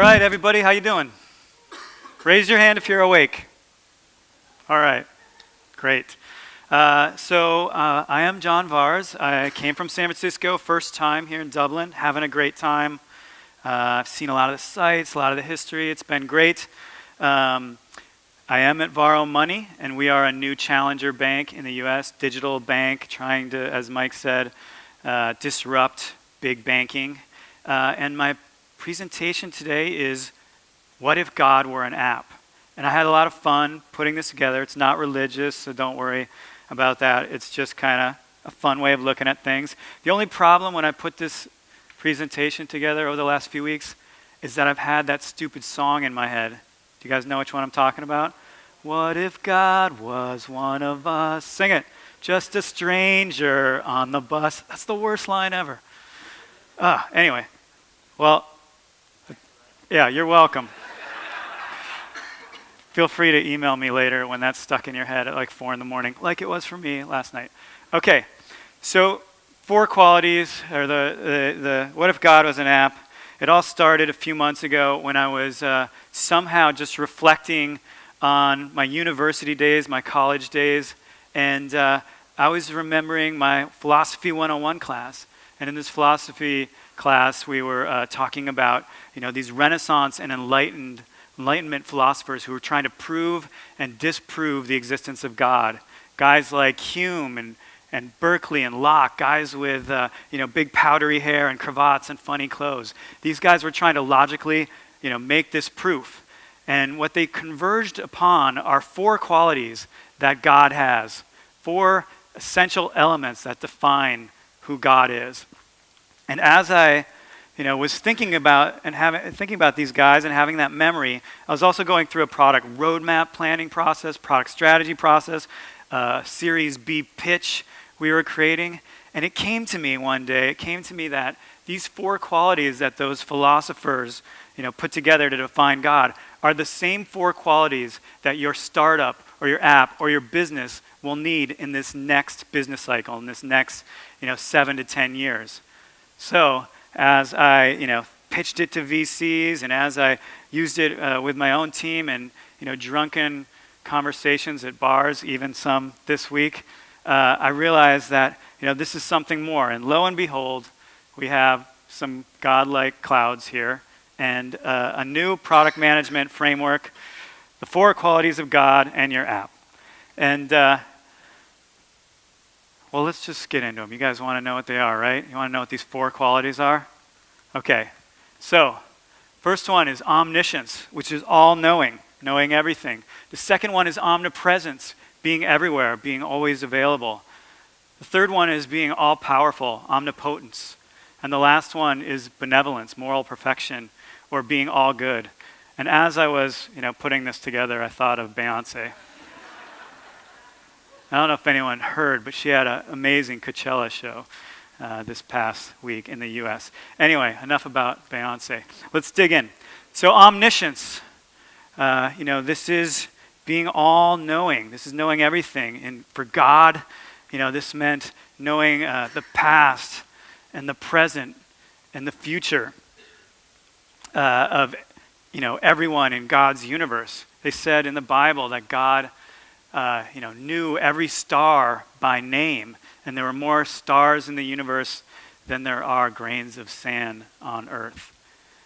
right, everybody, how you doing? Raise your hand if you're awake. All right, great. I am John Vars. I came from San Francisco, first time here in Dublin, having a great time. I've seen a lot of the sites, a lot of the history. It's been great. I am at Varo Money, and we are a new challenger bank in the U.S., digital bank, trying to, as Mike said, disrupt big banking. And my presentation today is, what if God were an app? And I had a lot of fun putting this together. It's not religious, so don't worry about that. It's just kind of a fun way of looking at things. The only problem when I put this presentation together over the last few weeks is that I've had that stupid song in my head. Do you guys know which one I'm talking about? What if God was one of us? Sing it. Just a stranger on the bus. That's the worst line ever. Anyway, well, yeah, you're welcome. Feel free to email me later when that's stuck in your head at like 4 a.m, like it was for me last night. Okay, so 4 qualities, or the what if God was an app? It all started a few months ago when I was somehow just reflecting on my university days, my college days, and I was remembering my Philosophy 101 class. And in this philosophy class, we were talking about these Renaissance and Enlightenment philosophers who were trying to prove and disprove the existence of God. Guys like Hume and Berkeley and Locke, guys with big powdery hair and cravats and funny clothes. These guys were trying to logically make this proof. And what they converged upon are 4 qualities that God has, 4 essential elements that define who God is. And as I was thinking about these guys and having that memory, I was also going through a product roadmap planning process, product strategy process, Series B pitch we were creating. And it came to me one day, that these 4 qualities that those philosophers put together to define God are the same 4 qualities that your startup or your app or your business will need in this next business cycle, in this next 7 to 10 years. So as I pitched it to VCs and as I used it with my own team and drunken conversations at bars, even some this week, I realized that this is something more. And lo and behold, we have some godlike clouds here and a new product management framework, the 4 qualities of God and your app. And well, let's just get into them. You guys want to know what they are, right? You want to know what these 4 qualities are? Okay, so first one is omniscience, which is all-knowing, knowing everything. The second one is omnipresence, being everywhere, being always available. The third one is being all-powerful, omnipotence. And the last one is benevolence, moral perfection, or being all good. And as I was putting this together, I thought of Beyonce. I don't know if anyone heard, but she had an amazing Coachella show this past week in the U.S. Anyway, enough about Beyonce. Let's dig in. So omniscience, this is being all-knowing. This is knowing everything. And for God, this meant knowing the past and the present and the future of everyone in God's universe. They said in the Bible that God knew every star by name, and there were more stars in the universe than there are grains of sand on earth.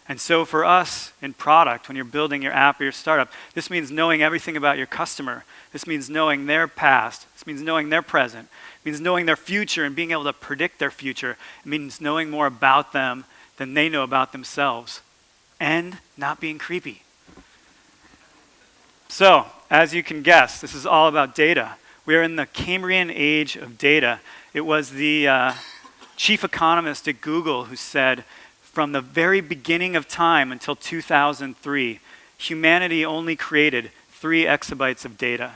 And so for us in product, when you're building your app or your startup, this means knowing everything about your customer. This means knowing their past. This means knowing their present. It means knowing their future and being able to predict their future. It means knowing more about them than they know about themselves, and not being creepy. So, as you can guess, this is all about data. We are in the Cambrian age of data. It was the chief economist at Google who said, from the very beginning of time until 2003, humanity only created 3 exabytes of data.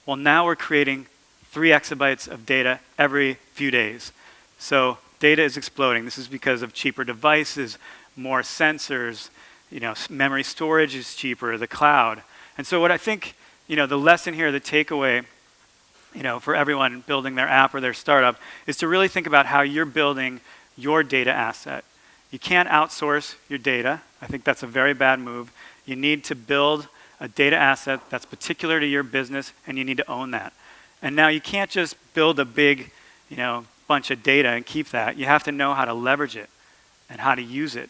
Well, now we're creating 3 exabytes of data every few days. So data is exploding. This is because of cheaper devices, more sensors, memory storage is cheaper, the cloud. And so what I think, the lesson here, the takeaway, for everyone building their app or their startup is to really think about how you're building your data asset. You can't outsource your data. I think that's a very bad move. You need to build a data asset that's particular to your business, and you need to own that. And now you can't just build a big, bunch of data and keep that. You have to know how to leverage it and how to use it.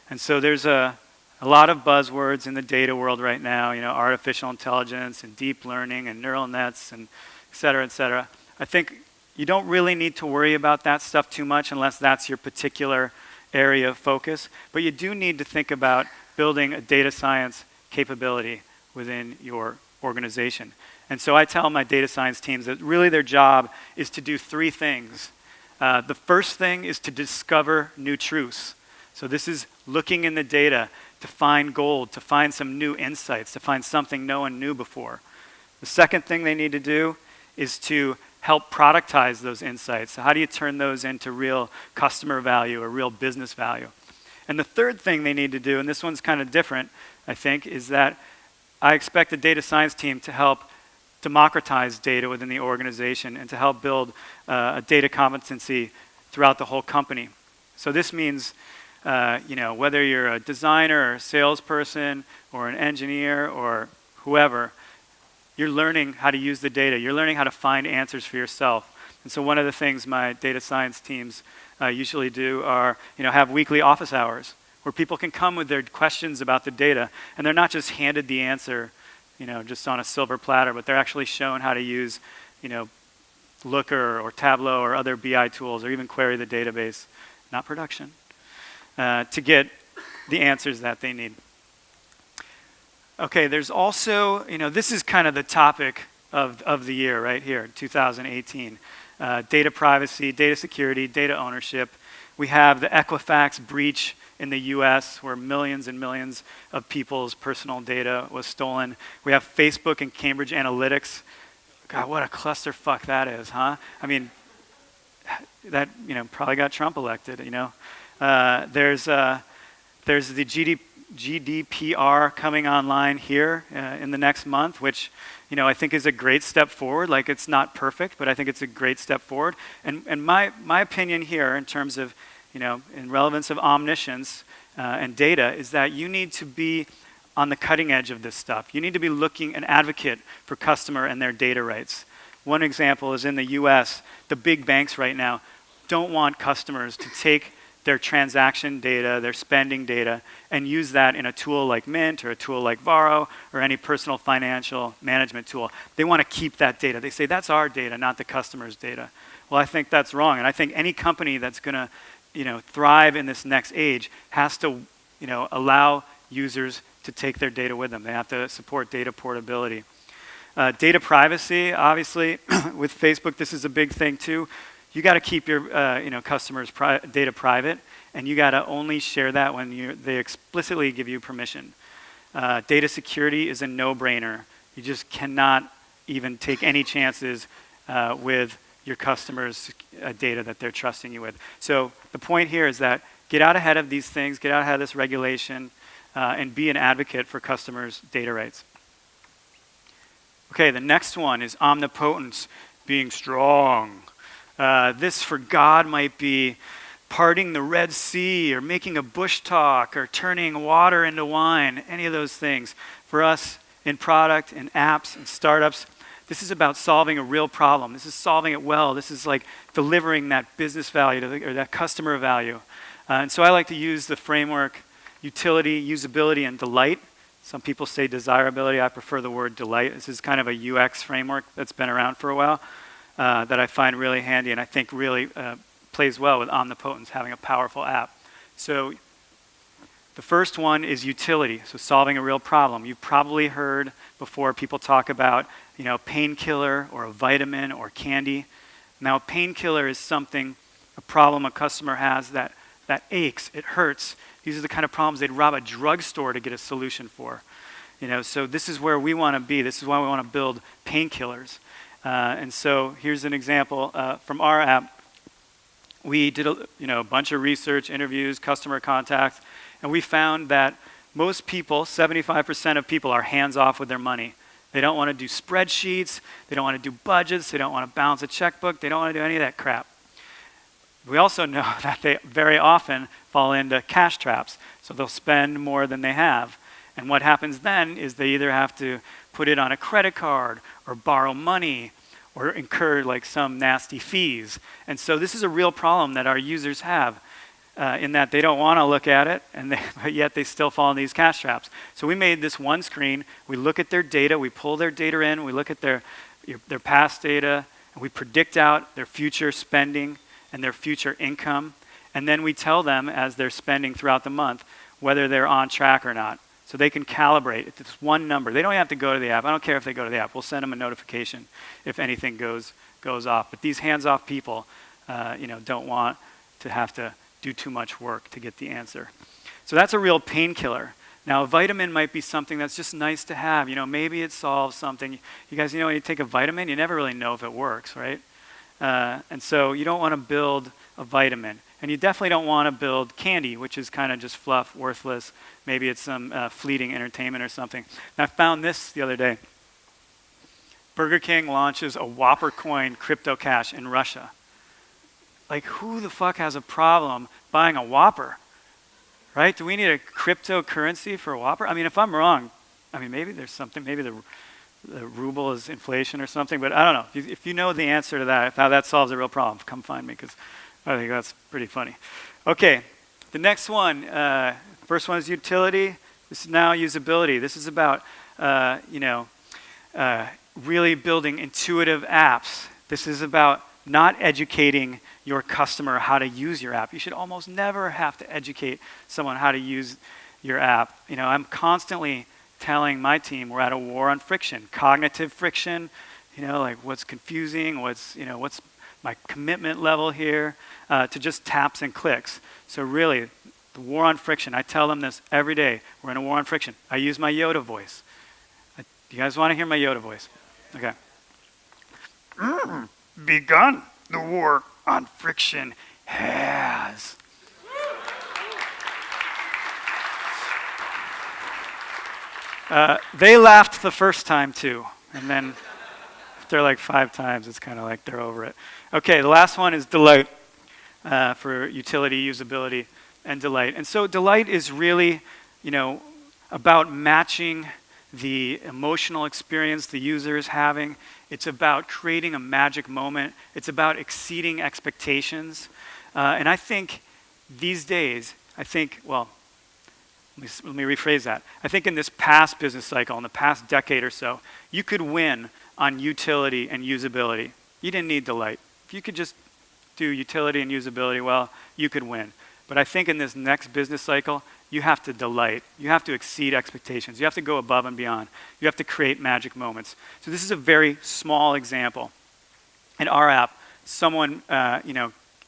And so there's a lot of buzzwords in the data world right now, artificial intelligence and deep learning and neural nets and et cetera, et cetera. I think you don't really need to worry about that stuff too much unless that's your particular area of focus. But you do need to think about building a data science capability within your organization. And so I tell my data science teams that really their job is to do three things. The first thing is to discover new truths. So this is looking in the data to find gold, to find some new insights, to find something no one knew before. The second thing they need to do is to help productize those insights. So how do you turn those into real customer value or real business value? And the third thing they need to do, and this one's kind of different, I think, is that I expect the data science team to help democratize data within the organization and to help build a data competency throughout the whole company. So this means, whether you're a designer or a salesperson or an engineer or whoever, you're learning how to use the data. You're learning how to find answers for yourself. And so one of the things my data science teams usually do are, have weekly office hours where people can come with their questions about the data, and they're not just handed the answer, just on a silver platter, but they're actually shown how to use, Looker or Tableau or other BI tools, or even query the database, not production, to get the answers that they need. Okay, there's also, this is kind of the topic of the year right here, 2018. Data privacy, data security, data ownership. We have the Equifax breach in the US where millions and millions of people's personal data was stolen. We have Facebook and Cambridge Analytics. God, what a clusterfuck that is, huh? I mean, that probably got Trump elected, There's the GDPR coming online here in the next month, which I think is a great step forward. Like, it's not perfect, but I think it's a great step forward. And my opinion here in terms of, in relevance of omniscience and data is that you need to be on the cutting edge of this stuff. You need to be an advocate for customer and their data rights. One example is in the US, the big banks right now don't want customers to take their transaction data, their spending data, and use that in a tool like Mint or a tool like Varo or any personal financial management tool. They want to keep that data. They say, that's our data, not the customer's data. Well, I think that's wrong. And I think any company that's going to thrive in this next age has to allow users to take their data with them. They have to support data portability. Data privacy, obviously, with Facebook, this is a big thing too. You got to keep your customers' data private, and you got to only share that when they explicitly give you permission. Data security is a no-brainer. You just cannot even take any chances with your customers' data that they're trusting you with. So the point here is that get out ahead of these things, get out ahead of this regulation, and be an advocate for customers' data rights. Okay, the next one is omnipotence, being strong. This for God might be parting the Red Sea or making a bush talk or turning water into wine, any of those things. For us in product, in apps, and startups, this is about solving a real problem. This is solving it well. This is like delivering that business value or that customer value. And so I like to use the framework utility, usability, and delight. Some people say desirability. I prefer the word delight. This is kind of a UX framework that's been around for a while that I find really handy and I think really plays well with omnipotence, having a powerful app. So the first one is utility, so solving a real problem. You've probably heard before people talk about, painkiller or a vitamin or candy. Now, a painkiller is something, a problem a customer has that aches, it hurts. These are the kind of problems they'd rob a drugstore to get a solution for. So this is where we want to be. This is why we want to build painkillers. And so here's an example from our app. We did a bunch of research, interviews, customer contacts, and we found that most people, 75% of people, are hands-off with their money. They don't want to do spreadsheets. They don't want to do budgets. They don't want to balance a checkbook. They don't want to do any of that crap. We also know that they very often fall into cash traps. So they'll spend more than they have. And what happens then is they either have to put it on a credit card or borrow money or incur like some nasty fees. And so this is a real problem that our users have in that they don't want to look at it, but yet they still fall in these cash traps. So we made this one screen. We look at their data. We pull their data in. We look at their past data. And we predict out their future spending and their future income. And then we tell them as they're spending throughout the month whether they're on track or not. So they can calibrate. It's one number. They don't have to go to the app. I don't care if they go to the app. We'll send them a notification if anything goes off. But these hands-off people, don't want to have to do too much work to get the answer. So that's a real painkiller. Now, a vitamin might be something that's just nice to have. Maybe it solves something. You guys, when you take a vitamin, you never really know if it works, right? And so you don't want to build a vitamin. And you definitely don't want to build candy, which is kind of just fluff, worthless. Maybe it's some fleeting entertainment or something. And I found this the other day. Burger King launches a Whopper coin crypto cash in Russia. Like, who the fuck has a problem buying a Whopper? Right? Do we need a cryptocurrency for a Whopper? I mean, if I'm wrong, maybe there's something, maybe the ruble is inflation or something, but I don't know. If you know the answer to that, how that solves a real problem, come find me, because I think that's pretty funny. Okay, the next one, first one is utility. This is now usability. This is about, really building intuitive apps. This is about not educating your customer how to use your app. You should almost never have to educate someone how to use your app. I'm constantly telling my team we're at a war on friction, cognitive friction, like what's confusing, what's my commitment level here, to just taps and clicks. So really, the war on friction, I tell them this every day. We're in a war on friction. I use my Yoda voice. Do you guys want to hear my Yoda voice? Okay. Begun. The war on friction has. They laughed the first time too, and then after like 5 times, it's kind of like they're over it. Okay, the last one is delight, for utility, usability, and delight. And so delight is really, about matching the emotional experience the user is having. It's about creating a magic moment. It's about exceeding expectations. And I think these days, let me rephrase that. I think in this past business cycle, in the past decade or so, you could win on utility and usability. You didn't need delight. If you could just do utility and usability well, you could win. But I think in this next business cycle, you have to delight. You have to exceed expectations. You have to go above and beyond. You have to create magic moments. So this is a very small example. In our app, someone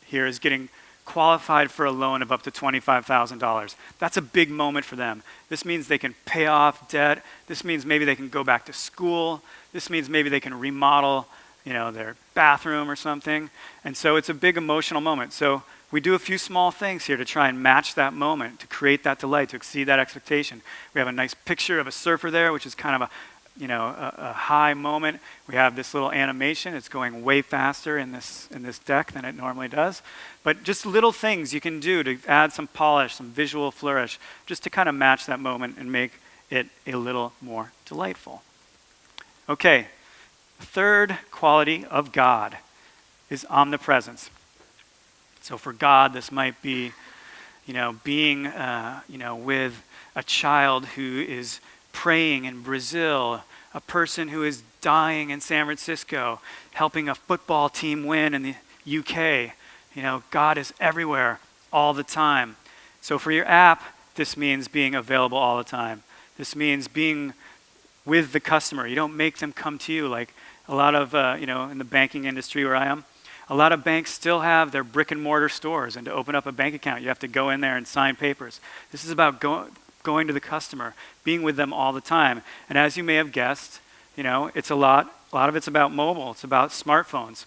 here is getting qualified for a loan of up to $25,000. That's a big moment for them. This means they can pay off debt. This means maybe they can go back to school. This means maybe they can remodel, their bathroom or something. And so it's a big emotional moment. So we do a few small things here to try and match that moment, to create that delight, to exceed that expectation. We have a nice picture of a surfer there, which is kind of a high moment. We have this little animation. It's going way faster in this deck than it normally does. But just little things you can do to add some polish, some visual flourish, just to kind of match that moment and make it a little more delightful. Okay, the third quality of God is omnipresence. So for God, this might be, being, with a child who is praying in Brazil, a person who is dying in San Francisco, helping a football team win in the UK. God is everywhere all the time. So for your app, this means being available all the time. This means being with the customer. You don't make them come to you like a lot of, in the banking industry where I am. A lot of banks still have their brick and mortar stores, and to open up a bank account, you have to go in there and sign papers. This is about going to the customer, being with them all the time. And as you may have guessed, it's a lot of it's about mobile. It's about smartphones.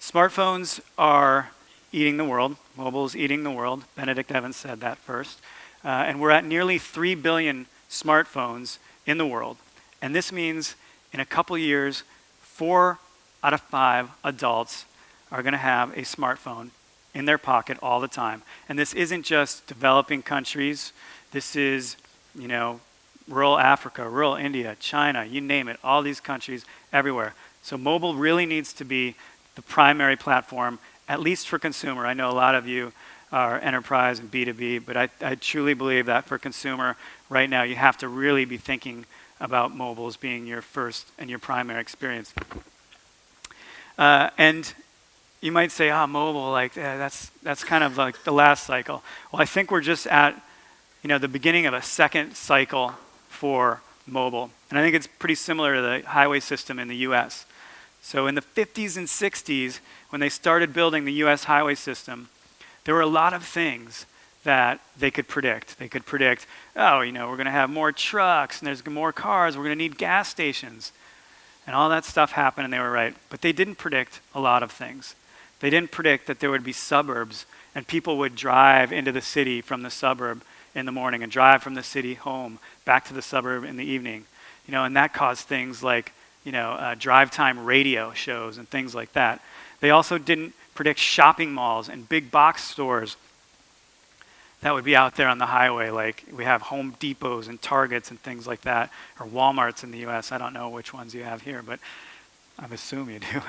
Smartphones are eating the world. Mobile is eating the world. Benedict Evans said that first. And we're at nearly 3 billion smartphones in the world. And this means in a couple years, 4 out of 5 adults are going to have a smartphone in their pocket all the time. And this isn't just developing countries. This is, rural Africa, rural India, China, you name it, all these countries, everywhere. So mobile really needs to be the primary platform, at least for consumer. I know a lot of you are enterprise and B2B, but I truly believe that for consumer, right now, you have to really be thinking about mobile as being your first and your primary experience. And you might say, mobile, that's kind of like the last cycle. Well, I think we're just at, the beginning of a second cycle for mobile. And I think it's pretty similar to the highway system in the US. So in the 50s and 60s, when they started building the US highway system, there were a lot of things that they could predict. They could predict, we're going to have more trucks, and there's more cars, we're going to need gas stations. And all that stuff happened, and they were right. But they didn't predict a lot of things. They didn't predict that there would be suburbs, and people would drive into the city from the suburb in the morning and drive from the city home back to the suburb in the evening. And that caused things like, drive time radio shows and things like that. They also didn't predict shopping malls and big box stores that would be out there on the highway. Like we have Home Depots and Targets and things like that, or Walmarts in the US. I don't know which ones you have here, but I assume you do.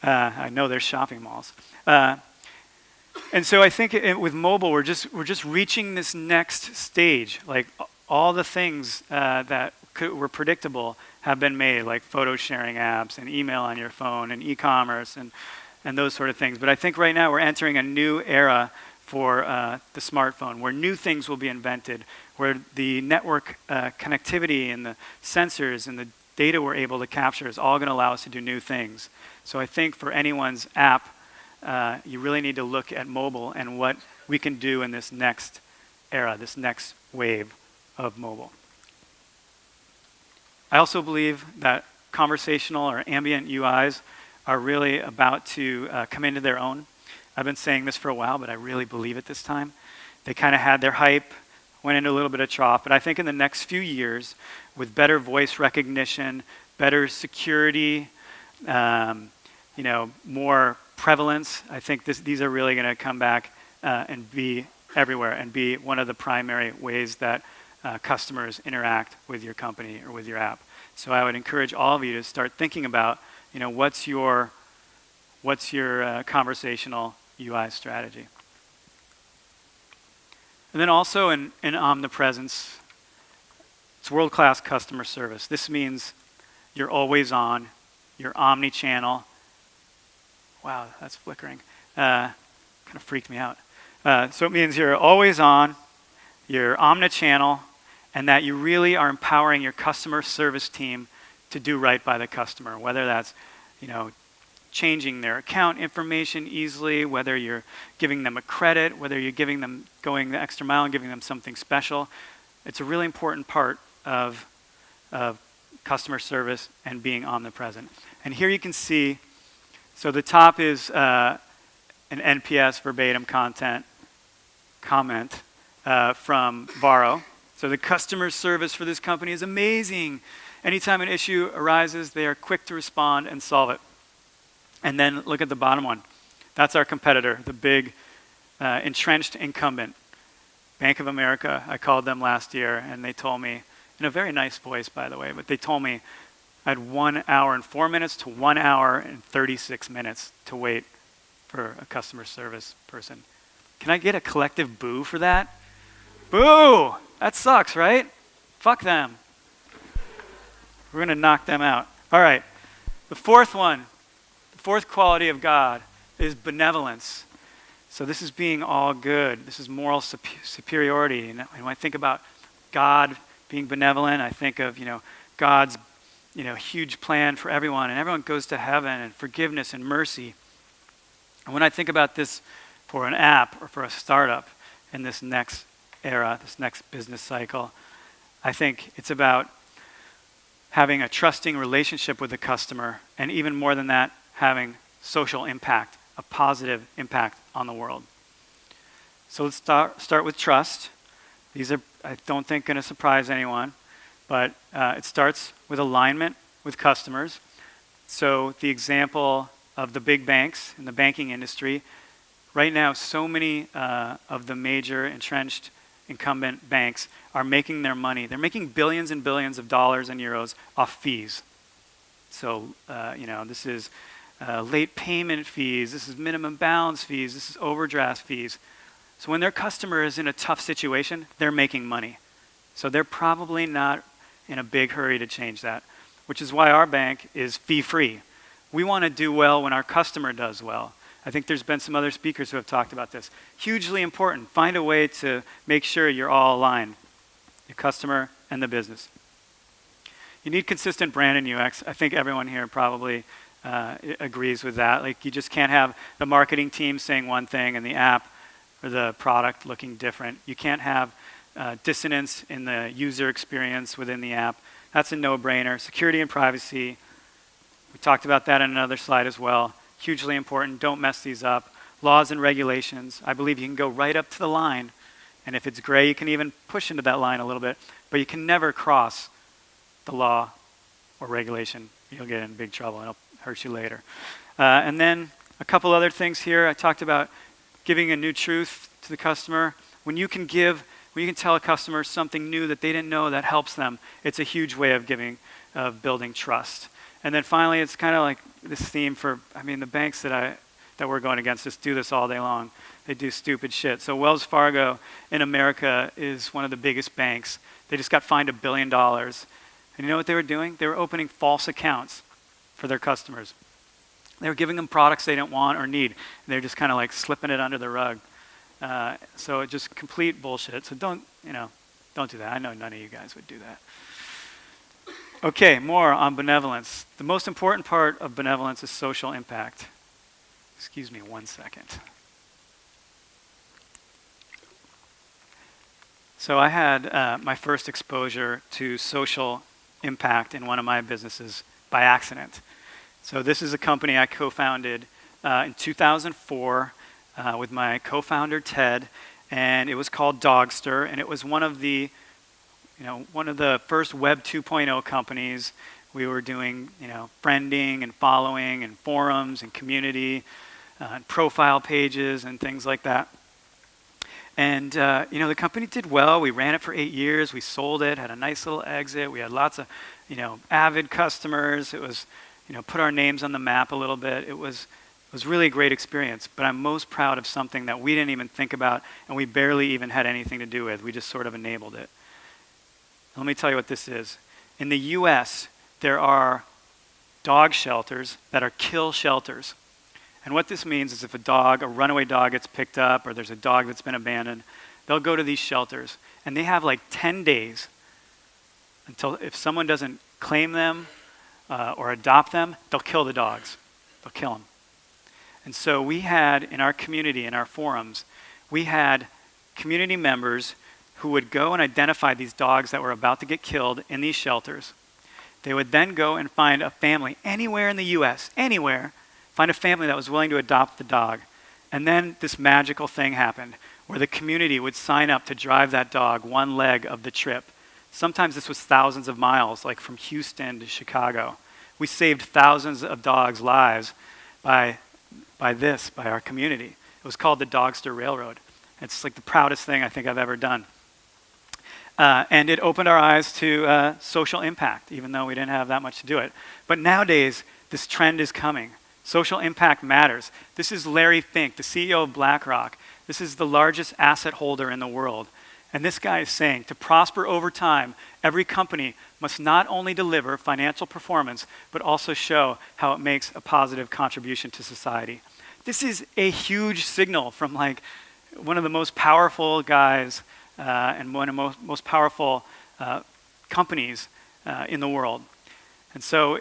I know there's shopping malls. And so I think with mobile, we're just reaching this next stage. Like all the things that were predictable have been made, like photo sharing apps and email on your phone and e-commerce and those sort of things. But I think right now we're entering a new era for the smartphone, where new things will be invented, where the network connectivity and the sensors and the data we're able to capture is all going to allow us to do new things. So I think for anyone's app, you really need to look at mobile and what we can do in this next era, this next wave of mobile. I also believe that conversational or ambient UIs are really about to come into their own. I've been saying this for a while, but I really believe it this time. They kind of had their hype, went into a little bit of trough, but I think in the next few years, with better voice recognition, better security, more prevalence, I think these are really going to come back and be everywhere and be one of the primary ways that customers interact with your company or with your app. So I would encourage all of you to start thinking about, what's your conversational UI strategy. And then also in omnipresence, it's world-class customer service. This means you're always on, you're omni-channel. Wow, that's flickering. Kind of freaked me out. So it means you're always on, you're omni-channel, and that you really are empowering your customer service team to do right by the customer, whether that's, changing their account information easily, whether you're giving them a credit, whether you're going the extra mile and giving them something special. It's a really important part of customer service and being omnipresent. And here you can see, so the top is an NPS verbatim comment from Varo. So the customer service for this company is amazing. Anytime an issue arises, they are quick to respond and solve it. And then look at the bottom one. That's our competitor, the big entrenched incumbent. Bank of America, I called them last year, and they told me, in a very nice voice, by the way, but they told me I had 1 hour and 4 minutes to 1 hour and 36 minutes to wait for a customer service person. Can I get a collective boo for that? Boo! That sucks, right? Fuck them. We're going to knock them out. All right. The fourth one, the fourth quality of God is benevolence. So this is being all good. This is moral superiority. And when I think about God being benevolent, I think of, God's, huge plan for everyone. And everyone goes to heaven, and forgiveness and mercy. And when I think about this for an app or for a startup in this next era, this next business cycle, I think it's about having a trusting relationship with the customer, and even more than that, having social impact, a positive impact on the world. So let's start with trust. These are, I don't think, going to surprise anyone, but it starts with alignment with customers. So the example of the big banks in the banking industry. Right now, so many of the major entrenched incumbent banks are making their money. They're making billions and billions of dollars and euros off fees. So, this is late payment fees, this is minimum balance fees, this is overdraft fees. So when their customer is in a tough situation, they're making money. So they're probably not in a big hurry to change that, which is why our bank is fee-free. We want to do well when our customer does well. I think there's been some other speakers who have talked about this. Hugely important. Find a way to make sure you're all aligned, your customer and the business. You need consistent brand and UX. I think everyone here probably agrees with that. Like, you just can't have the marketing team saying one thing and the app or the product looking different. You can't have dissonance in the user experience within the app. That's a no-brainer. Security and privacy. We talked about that in another slide as well. Hugely important. Don't mess these up. Laws and regulations. I believe you can go right up to the line, and if it's gray, you can even push into that line a little bit, but you can never cross the law or regulation. You'll get in big trouble, and it'll hurt you later. And then a couple other things here. I talked about giving a new truth to the customer. When you can tell a customer something new that they didn't know that helps them, it's a huge way of building trust. And then finally, it's kind of like this theme for, the banks that we're going against just do this all day long. They do stupid shit. So Wells Fargo in America is one of the biggest banks. They just got fined $1 billion. And you know what they were doing? They were opening false accounts for their customers. They were giving them products they didn't want or need. And they're just kind of like slipping it under the rug. So it's just complete bullshit. So don't do that. I know none of you guys would do that. Okay, more on benevolence. The most important part of benevolence is social impact. Excuse me 1 second. So I had my first exposure to social impact in one of my businesses by accident. So this is a company I co-founded in 2004 with my co-founder Ted, and it was called Dogster, and it was one of the first Web 2.0 companies. We were doing, friending and following and forums and community and profile pages and things like that. And, the company did well. We ran it for 8 years. We sold it, had a nice little exit. We had lots of, avid customers. It was, put our names on the map a little bit. It was really a great experience. But I'm most proud of something that we didn't even think about and we barely even had anything to do with. We just sort of enabled it. Let me tell you what this is. In the US, there are dog shelters that are kill shelters. And what this means is if a runaway dog gets picked up or there's a dog that's been abandoned, they'll go to these shelters. And they have like 10 days until if someone doesn't claim them or adopt them, they'll kill the dogs. They'll kill them. And so we had in our community, in our forums, we had community members who would go and identify these dogs that were about to get killed in these shelters. They would then go and find a family anywhere in the US, anywhere, find a family that was willing to adopt the dog. And then this magical thing happened where the community would sign up to drive that dog one leg of the trip. Sometimes this was thousands of miles, like from Houston to Chicago. We saved thousands of dogs' lives by our community. It was called the Dogster Railroad. It's like the proudest thing I think I've ever done. And it opened our eyes to social impact, even though we didn't have that much to do it. But nowadays, this trend is coming. Social impact matters. This is Larry Fink, the CEO of BlackRock. This is the largest asset holder in the world. And this guy is saying, to prosper over time, every company must not only deliver financial performance, but also show how it makes a positive contribution to society. This is a huge signal from like one of the most powerful guys and one of the most powerful companies in the world. And so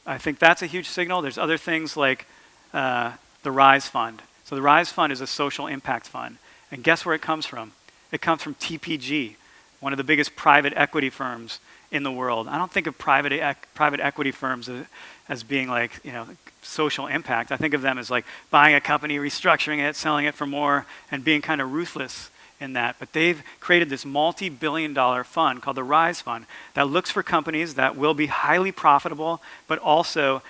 I think that's a huge signal. There's other things like the Rise Fund. So the Rise Fund is a social impact fund. And guess where it comes from? It comes from TPG, one of the biggest private equity firms in the world. I don't think of private equity firms as being like, social impact. I think of them as like buying a company, restructuring it, selling it for more, and being kind of ruthless in that. But they've created this multi-billion-dollar fund called the Rise Fund that looks for companies that will be highly profitable, but also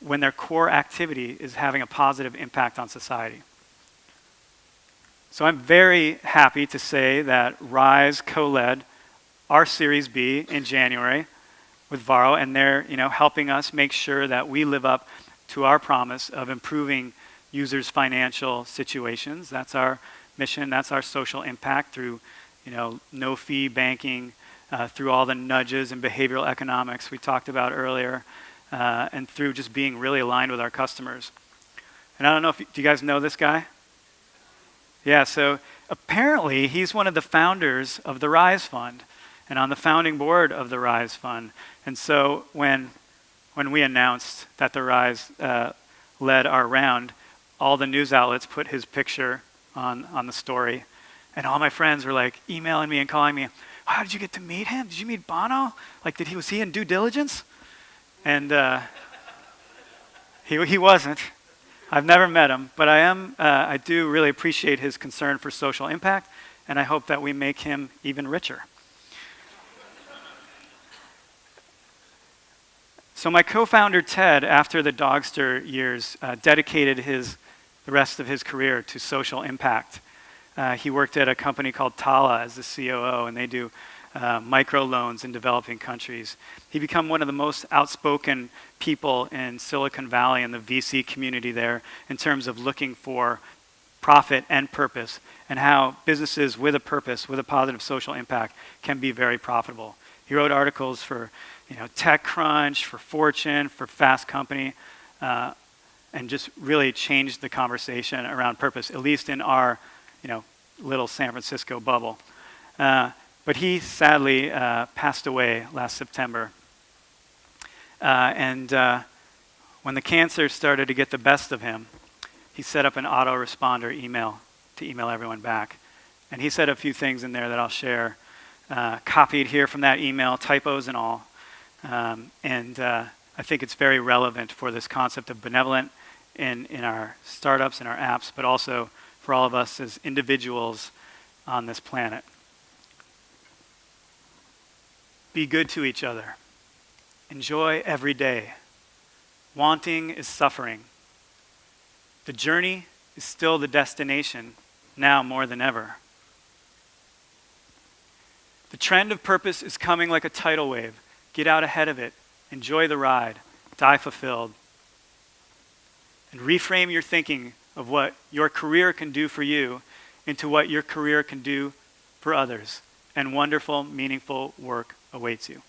when their core activity is having a positive impact on society. So I'm very happy to say that Rise co-led our Series B in January with Varo, and they're helping us make sure that we live up to our promise of improving users' financial situations. That's our mission. That's our social impact through no-fee banking, through all the nudges and behavioral economics we talked about earlier, and through just being really aligned with our customers. And I don't know do you guys know this guy? Yeah, so apparently he's one of the founders of the Rise Fund and on the founding board of the Rise Fund. And so when we announced that the Rise led our round, all the news outlets put his picture on the story. And all my friends were like emailing me and calling me, how did you get to meet him? Did you meet Bono? Like, was he in due diligence? And he wasn't. I've never met him, but I do really appreciate his concern for social impact, and I hope that we make him even richer. So my co-founder, Ted, after the Dogster years, dedicated the rest of his career to social impact. He worked at a company called Tala as the COO, and they do microloans in developing countries. He became one of the most outspoken people in Silicon Valley and the VC community there in terms of looking for profit and purpose, and how businesses with a purpose, with a positive social impact, can be very profitable. He wrote articles for TechCrunch, for Fortune, for Fast Company, and just really changed the conversation around purpose, at least in our little San Francisco bubble. But he sadly passed away last September. And when the cancer started to get the best of him, he set up an autoresponder email to email everyone back. And he said a few things in there that I'll share, copied here from that email, typos and all. And I think it's very relevant for this concept of benevolent in our startups and our apps, but also for all of us as individuals on this planet. Be good to each other. Enjoy every day. Wanting is suffering. The journey is still the destination, now more than ever. The trend of purpose is coming like a tidal wave. Get out ahead of it. Enjoy the ride. Die fulfilled. And reframe your thinking of what your career can do for you into what your career can do for others. And wonderful, meaningful work awaits you.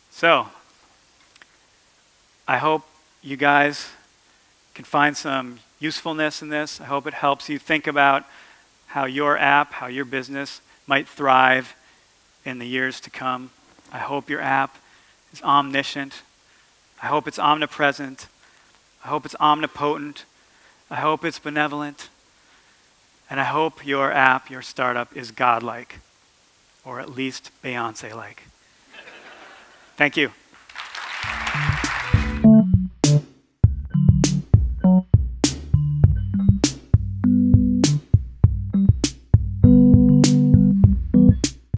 So, I hope you guys can find some usefulness in this. I hope it helps you think about how your app, how your business might thrive in the years to come. I hope your app is omniscient. I hope it's omnipresent. I hope it's omnipotent. I hope it's benevolent. And I hope your app, your startup, is godlike, or at least Beyonce-like. Thank you.